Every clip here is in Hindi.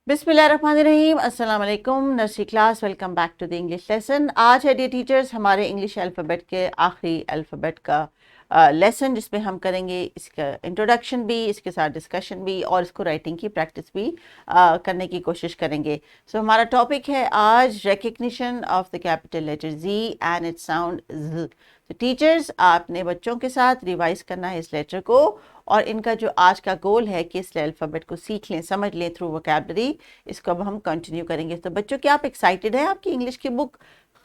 बिस्मिल्लाहिर्रहमानिर्रहीम, अस्सलाम वालेकुम। Nursery class, welcome back to the English lesson. आज है डियर टीचर्स हमारे इंग्लिश अल्फ़ाबेट के आखिरी अल्फ़ाबेट का लेसन, जिसमें हम करेंगे इसका इंट्रोडक्शन भी, इसके साथ डिस्कशन भी और इसको राइटिंग की प्रैक्टिस भी करने की कोशिश करेंगे। सो हमारा टॉपिक है आज recognition of the capital letter G and its sound ज। तो टीचर्स, आपने बच्चों के साथ रिवाइज करना है इस लेटर को, और इनका जो आज का गोल है कि इस अल्फ़ाबेट को सीख लें, समझ लें थ्रू वोकैबुलरी। इसको अब हम कंटिन्यू करेंगे। तो बच्चों, क्या आप एक्साइटेड हैं? आपकी इंग्लिश की बुक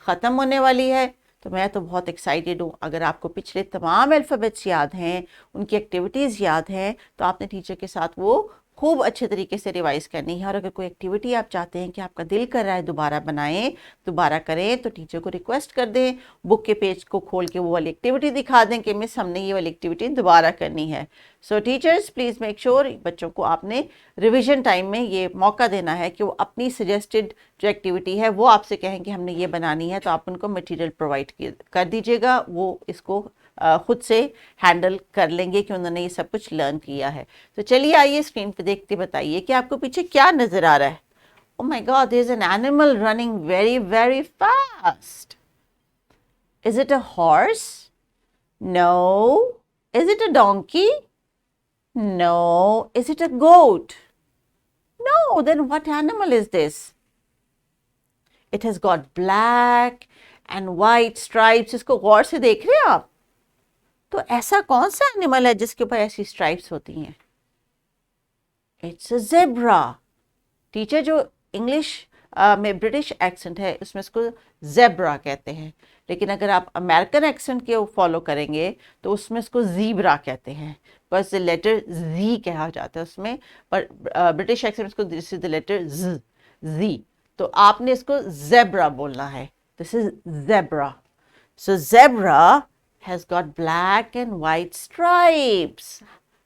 ख़त्म होने वाली है। तो मैं तो बहुत एक्साइटेड हूँ। अगर आपको पिछले तमाम अल्फ़ाबेट्स याद हैं, उनकी एक्टिविटीज़ याद हैं, तो आपने टीचर के साथ वो खूब अच्छे तरीके से रिवाइज करनी है। और अगर कोई एक्टिविटी आप चाहते हैं कि आपका दिल कर रहा है दोबारा बनाएं, दोबारा करें, तो टीचर को रिक्वेस्ट कर दें, बुक के पेज को खोल के वो वाली एक्टिविटी दिखा दें कि मिस हमने ये वाली एक्टिविटी दोबारा करनी है। सो टीचर्स, प्लीज़ मेक श्योर बच्चों को आपने रिविजन टाइम में ये मौका देना है कि वो अपनी सजेस्टेड जो एक्टिविटी है वो आपसे कहें कि हमने ये बनानी है, तो आप उनको मटेरियल प्रोवाइड कर दीजिएगा। वो इसको खुद से हैंडल कर लेंगे कि उन्होंने ये सब कुछ लर्न किया है। तो चलिए, आइए स्क्रीन पे देखते बताइए कि आपको पीछे क्या नज़र आ रहा है। Oh my God, there's an animal running very, very fast. Is it a horse? No. Is it a donkey? No. Is it a goat? No. Then what animal is this? It has got black and white stripes. इसको गौर से देख रहे हैं आप? तो ऐसा कौन सा एनिमल है जिसके ऊपर ऐसी स्ट्राइप्स होती हैं? It's a zebra. टीचर, जो इंग्लिश में ब्रिटिश एक्सेंट है उसमें इसको ज़ेब्रा कहते हैं, लेकिन अगर आप अमेरिकन एक्सेंट के फॉलो करेंगे तो उसमें इसको ज़ीब्रा कहते हैं, बस लेटर जी कहा जाता है उसमें। पर ब्रिटिश एक्सेंट इसको दिस इज द लेटर जी, तो आपने इसको ज़ेब्रा बोलना है। This is zebra. So zebra has got black and white stripes.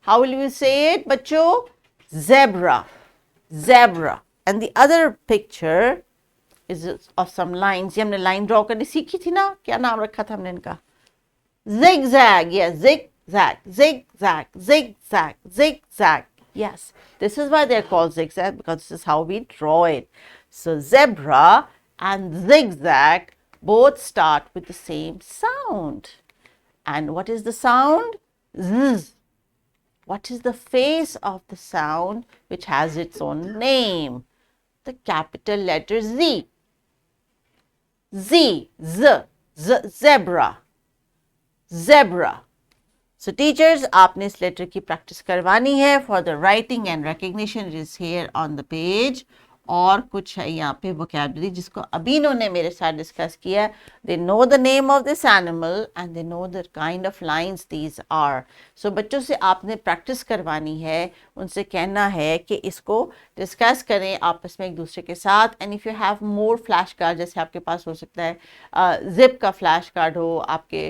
How will you say it, बच्चों? Zebra. Zebra. And the other picture is of some lines. ये हमने लाइन ड्रॉ करनी सीखी थी ना? क्या नाम रखा था हमने इनका? Zigzag. Yes, zigzag, zigzag, zigzag, zigzag. Yes, this is why they're called zigzag, because this is how we draw it. So zebra and zigzag both start with the same sound. And what is the sound? Z. What is the face of the sound which has its own name? The capital letter Z. Z. Z. Z. Zebra. Zebra. So teachers, आपने इस लेटर की प्रैक्टिस करवानी है for the writing and recognition. It is here on the page. और कुछ है यहाँ पे वोकैबुलरी जिसको अभी इन्होंने मेरे साथ डिस्कस किया। They know the name of this animal and they know the kind of lines these are. So बच्चों से आपने प्रैक्टिस करवानी है, उनसे कहना है कि इसको डिस्कस करें आपस में एक दूसरे के साथ। And if you have more flash card, जैसे आपके पास हो सकता है जिप का फ्लैश कार्ड हो आपके,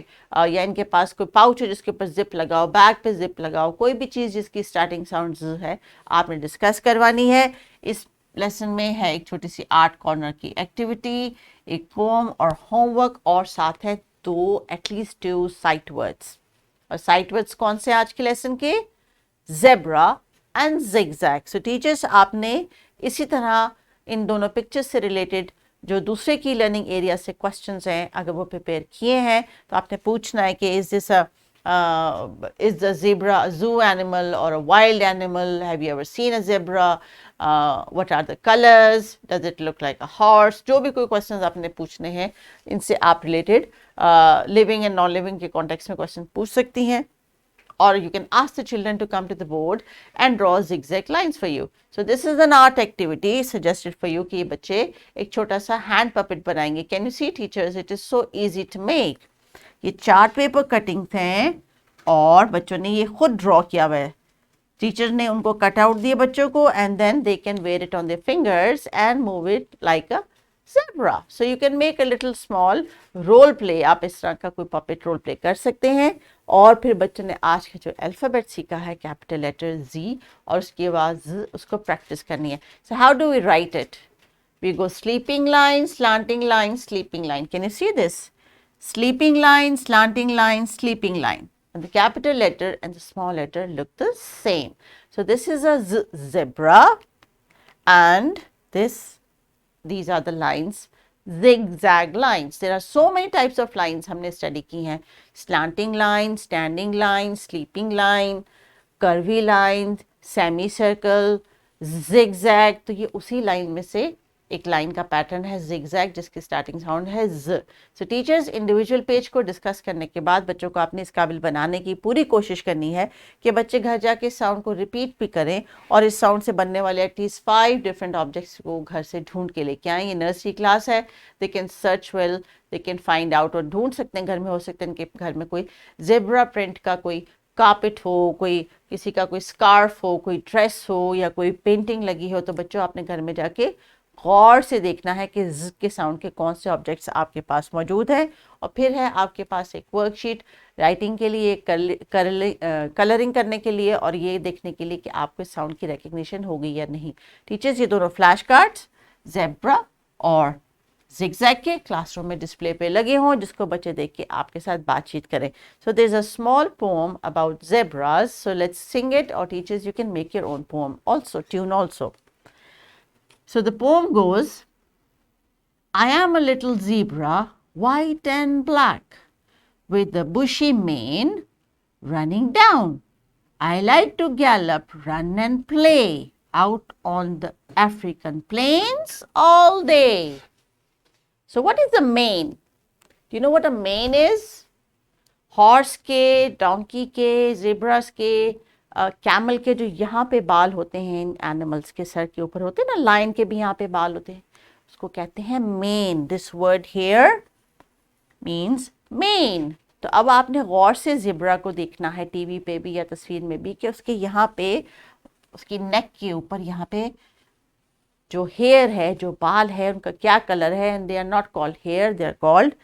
या इनके पास कोई पाउच हो जिसके ऊपर जिप लगाओ, बैग पे जिप लगाओ, कोई भी चीज़ जिसकी स्टार्टिंग साउंड है आपने डिस्कस करवानी है। इस लेसन में है एक छोटी सी आर्ट कॉर्नर की एक्टिविटी, एक पोम और होमवर्क, और साथ है एटलीस्ट टू साइट वर्ड्स। और साइट वर्ड्स कौन से आज के लेसन के? Zebra and zigzag. So teachers, आपने इसी तरह इन दोनों पिक्चर्स से रिलेटेड जो दूसरे की लर्निंग एरिया से क्वेश्चंस हैं, अगर वो प्रिपेयर किए हैं तो आपने पूछना है कि is this is the zebra a zoo animal or a wild animal? Have you ever seen a zebra? What are the colors? Does it look like a horse? जो भी कोई क्वेश्चंस आपने पूछने हैं, इनसे आप related living and non living के कॉन्टेक्स्ट में क्वेश्चन पूछ सकती हैं। और you can ask the children to come to the board and draw zigzag lines for you. So this is an art activity suggested for you कि ये बच्चे एक छोटा सा hand puppet बनाएंगे। Can you see teachers? It is so easy to make. ये चार्ट पेपर कटिंग्स हैं और बच्चों ने ये खुद ड्रॉ किया हुआ है। टीचर ने उनको कट आउट दिए बच्चों को, and then they can wear it on their fingers and move it like a zebra. So you can make a little small role play. आप इस तरह का कोई पपेट रोल प्ले कर सकते हैं। और फिर बच्चों ने आज का जो अल्फ़ाबेट सीखा है, कैपिटल लेटर जी, और उसके बाद ज, उसको प्रैक्टिस करनी है। So how do we write it? We go sleeping line, slanting line, sleeping line. Can you see this? Sleeping line, slanting line, sleeping line. And the capital letter and the small letter look the same. So this is a zebra, and these are the lines, zigzag lines. There are so many types of lines हमने study की हैं. Slanting line, standing line, sleeping line, curvy line, semicircle, zigzag. तो ये उसी line में से एक लाइन का पैटर्न है zigzag, जिसकी स्टार्टिंग साउंड है z. सो टीचर्स इंडिविजुअल पेज को डिस्कस करने के बाद बच्चों को अपने इस काबिल बनाने की पूरी कोशिश करनी है कि बच्चे घर जाके साउंड को रिपीट भी करें और इस साउंड से बनने वाले एटलीस्ट 5 डिफरेंट ऑब्जेक्ट्स को घर से ढूंढ के लेके आएँ. ये नर्सरी क्लास है, they can search well, they can find out, और ढूंढ सकते हैं घर में. हो सकते हैं इनके घर में कोई जेब्रा प्रिंट का कोई कार्पेट हो, कोई किसी का कोई स्कार्फ हो, कोई ड्रेस हो, या कोई पेंटिंग लगी हो. तो बच्चों आपने घर में जाके गौर से देखना है कि ज के साउंड के कौन से ऑब्जेक्ट्स आपके पास मौजूद हैं. और फिर है आपके पास एक वर्कशीट राइटिंग के लिए, कलरिंग करने के लिए, और ये देखने के लिए कि आपको इस साउंड की रिकग्निशन हो गई या नहीं. टीचर्स ये दोनों फ्लैश कार्ड्स ज़ेब्रा और zigzag के क्लासरूम में डिस्प्ले पे लगे हों, जिसको बच्चे देख के आपके साथ बातचीत करें. So there is a small poem about zebras, so let's sing it, और teachers you can make your own poem also, tune also. So the poem goes, I am a little zebra, white and black, with a bushy mane running down. I like to gallop, run and play out on the African plains all day. So what is the mane? Do you know what a mane is? Horse के, donkey के, zebras के, कैमल के जो यहाँ पे बाल होते हैं, इन एनिमल्स के सर के ऊपर होते हैं ना, लायन के भी यहाँ पे बाल होते हैं, उसको कहते हैं main. This word here means main. तो अब आपने गौर से ज़ेब्रा को देखना है टीवी पे भी या तस्वीर में भी, कि उसके यहाँ पे, उसकी नेक के ऊपर यहाँ पे जो हेयर है, जो बाल है, उनका क्या कलर है. And they are not called hair, they are called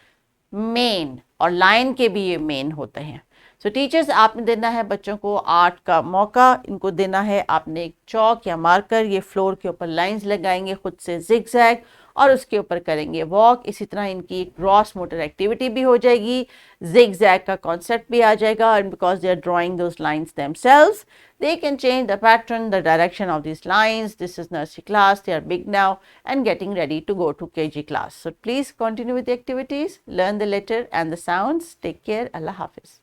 mane. और लायन के भी ये मेन होते हैं. सो टीचर्स आपने देना है बच्चों को आर्ट का मौका. इनको देना है आपने एक चौक या मार्कर, ये फ्लोर के ऊपर लाइंस लगाएंगे खुद से zigzag, और उसके ऊपर करेंगे वॉक. इसी तरह इनकी एक ग्रॉस मोटर एक्टिविटी भी हो जाएगी, zigzag का कॉन्सेप्ट भी आ जाएगा. And because they are drawing those lines themselves, they can change the pattern, the direction of these lines. This is nursery class, they are big now and getting ready to go to KG class. So please continue with the activities, learn the letter and the sounds. Take care. Allah Hafiz.